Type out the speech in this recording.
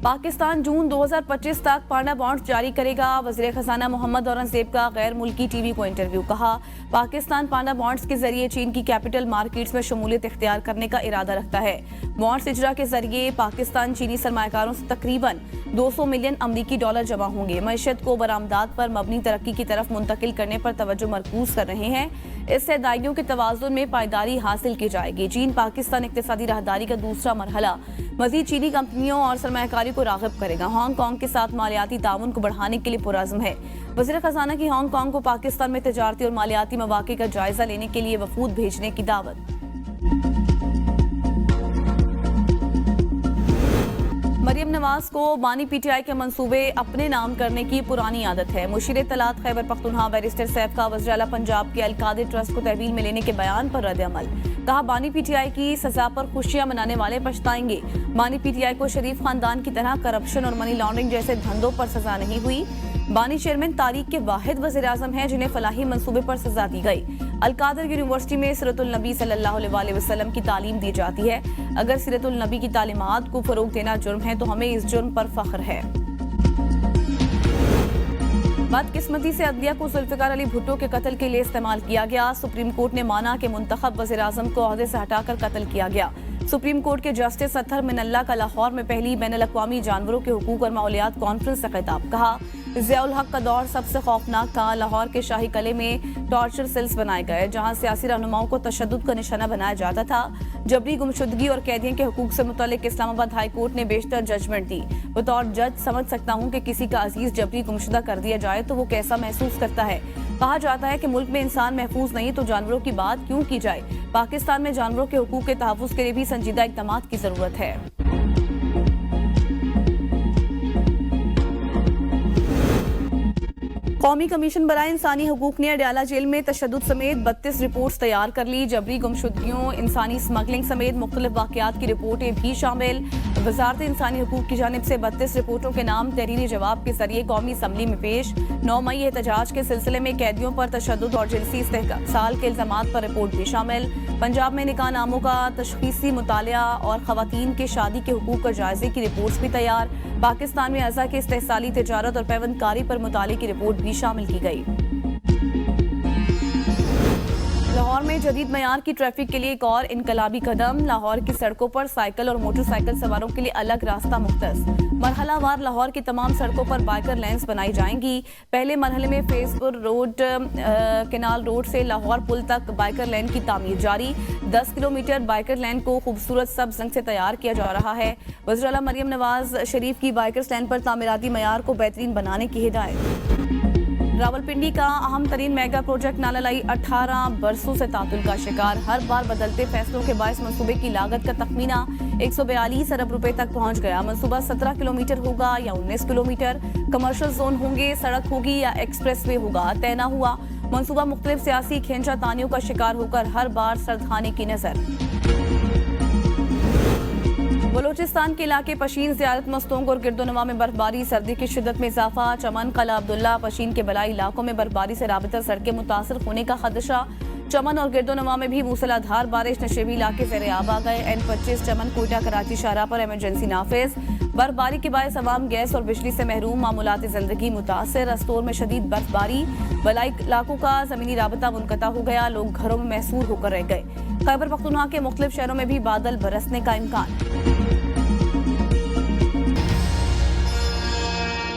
पाकिस्तान जून 2025 तक पांडा बॉन्ड्स जारी करेगा। वज़ीर खजाना मोहम्मद औरंगजेब का गैर मुल्की टीवी को इंटरव्यू। कहा, पाकिस्तान पांडा बॉन्ड्स के जरिए चीन की कैपिटल मार्केट्स में शमूलियत इख्तियार करने का इरादा रखता है। बॉन्ड्स इजरा के जरिए पाकिस्तान चीनी सरमायाकारों से तकरीबन 200 मिलियन अमरीकी डॉलर जमा होंगे। मईशत को बरामदात पर मबनी तरक्की की तरफ मुंतकिल करने पर तवज्जो मरकूज कर रहे हैं। इससे दायियों के तवाज़ुन में पायदारी हासिल की जाएगी। चीन पाकिस्तान इक्तिसादी राहदारी का दूसरा मरहला मज़ीद चीनी कंपनियों और सरमायाकारी को राग़िब करेगा। हांगकांग के साथ मालियाती ताउन को बढ़ाने के लिए पुरज़्म है। वज़ीर खजाना की हांगकांग को पाकिस्तान में तजारती और मालियाती मौक़े का जायजा लेने के लिए वफूद भेजने की दावत। मरियम नवाज को बानी पीटीआई के मंसूबे अपने नाम करने की पुरानी आदत है। मुशीर इत्तलात खैबर पख्तूनख्वा बैरिस्टर सैफ का वज़ीर आला पंजाब के अल-कादिर ट्रस्ट को तहवील में लेने के बयान पर रद्द-ए-अमल। कहा, बानी पीटीआई की सजा पर खुशियां मनाने वाले पछताएंगे। बानी पीटीआई को शरीफ खानदान की तरह करप्शन और मनी लॉन्ड्रिंग जैसे धंधों पर सजा नहीं हुई। बानी चेयरमैन तारीख के वाहिद वज़ीर आज़म हैं जिन्हें फलाही मंसूबे पर सजा दी गई। अल-कादिर यूनिवर्सिटी में सीरतुल नबी सल्लल्लाहु अलैहि वसल्लम की तालीम दी जाती है। अगर सीरतुल नबी की तालीमात को फरोग देना जुर्म है तो हमें इस जुर्म पर फख्र है। बदकिस्मती से अदलिया को जुल्फ़िकार अली भुट्टो के कत्ल के लिए इस्तेमाल किया गया। सुप्रीम कोर्ट ने माना कि मुंतखब वज़ीर आज़म को ओहदे से हटाकर कत्ल किया गया। सुप्रीम कोर्ट के जस्टिस अतहर मिनल्ला का लाहौर में पहली बैनुल-अक़वामी जानवरों के हुकूक और माहौलियात कॉन्फ्रेंस से खिताब। कहा, ज़ियाउल हक का दौर सबसे खौफनाक था। लाहौर के शाही कले में टॉर्चर सेल्स बनाए गए जहां सियासी रहनुमाओं को तशद्दुद का निशाना बनाया जाता था। जबरी गुमशुदगी और कैदियों के हुकूक से मुतल्लिक इस्लामाबाद हाई कोर्ट ने बेशतर जजमेंट दी। बतौर जज समझ सकता हूं कि किसी का अजीज जबरी गुमशुदा कर दिया जाए तो वो कैसा महसूस करता है। कहा जाता है कि मुल्क में इंसान महफूज नहीं तो जानवरों की बात क्यों की जाए। पाकिस्तान में जानवरों के हुकूक के तहफ़्फ़ुज़ के लिए भी संजीदा इक़दामात की जरूरत है। कौमी कमीशन बराए इंसानी हकूक ने अडयाला जेल में तशद्दुद समेत 32 रिपोर्ट्स तैयार कर ली। जबरी गुमशुदगियों, इंसानी स्मगलिंग समेत मुख्तलिफ वाक़यात की रिपोर्टें भी शामिल। वज़ारत इंसानी हकूक की जानिब से 32 रिपोर्टों के नाम तहरीरी जवाब के जरिए कौमी असम्बली में पेश। 9 मई एहतजाज के सिलसिले में कैदियों पर तशद्दुद और जिनसी इस्तेहसाल के इल्ज़ामात पर रिपोर्ट भी शामिल। पंजाब में निकाह नामों का तशख़ीसी मुतालिया और ख़वातीन के शादी के हुकूक का जायजे की रिपोर्ट्स भी तैयार। पाकिस्तान में अज़ा के इस्तेहसाली तिजारत और पैवंदकारी पर मुताले की रिपोर्ट भी शामिल की गई। लाहौर में जदीद मयार की ट्रैफिक के लिए एक और इनकलाबी कदम। लाहौर की सड़कों पर साइकिल और मोटरसाइकिल सवारों के लिए अलग रास्ता मुख्तस। मरहलावार लाहौर की तमाम सड़कों पर बाइकर लेन्स बनाई जाएंगी। पहले मरहले में फेसपुर रोड, केनाल रोड से लाहौर पुल तक बाइकर लेन की तामीर जारी। 10 किलोमीटर बाइकर लेन को खूबसूरत सब्ज रंग से तैयार किया जा रहा है। वज़ीर आला मरियम नवाज शरीफ की बाइकर्स लेन पर तामीराती मयार को बेहतरीन बनाने की हिदायत। रावलपिंडी का अहम तरीन मेगा प्रोजेक्ट नाला लाई 18 बरसों से तातुल का शिकार। हर बार बदलते फैसलों के बायस मंसूबे की लागत का तखमीना 142 अरब रुपए तक पहुंच गया। मंसूबा 17 किलोमीटर होगा या 19 किलोमीटर, कमर्शियल जोन होंगे, सड़क होगी या एक्सप्रेस वे होगा, तय न हुआ। मंसूबा मुख्तलिफ सियासी खींचा तानियों का शिकार होकर हर बार सर्द खाने की नजर। बलोचिस्तान के इलाके पशीन, ज़ियारत मस्तोंग और गिरदोनवा में बर्फबारी, सर्दी की शिद्दत में इजाफा। चमन, कला अब्दुल्ला, पशीन के बलाई इलाकों में बर्फबारी से राबता सड़कें मुतासर होने का खदशा। चमन और गिरदोनवा में भी मूसलाधार बारिश, नशेबी इलाके ज़ेरे आब आ गए। N25 चमन कोयटा कराची शाहराह पर इमरजेंसी नाफिज। बर्फबारी के बायस अवाम गैस और बिजली से महरूम, मामूलात जिंदगी मुतासर। रस्तोर में शदीद बर्फबारी, बलाई इलाकों का जमीनी राबता मुनक़ता हो गया, लोग घरों में महसूर होकर रह गए। खैबर पख्तूनख्वा के मुख्तलिफ शहरों में भी बादल बरसने का इम्कान।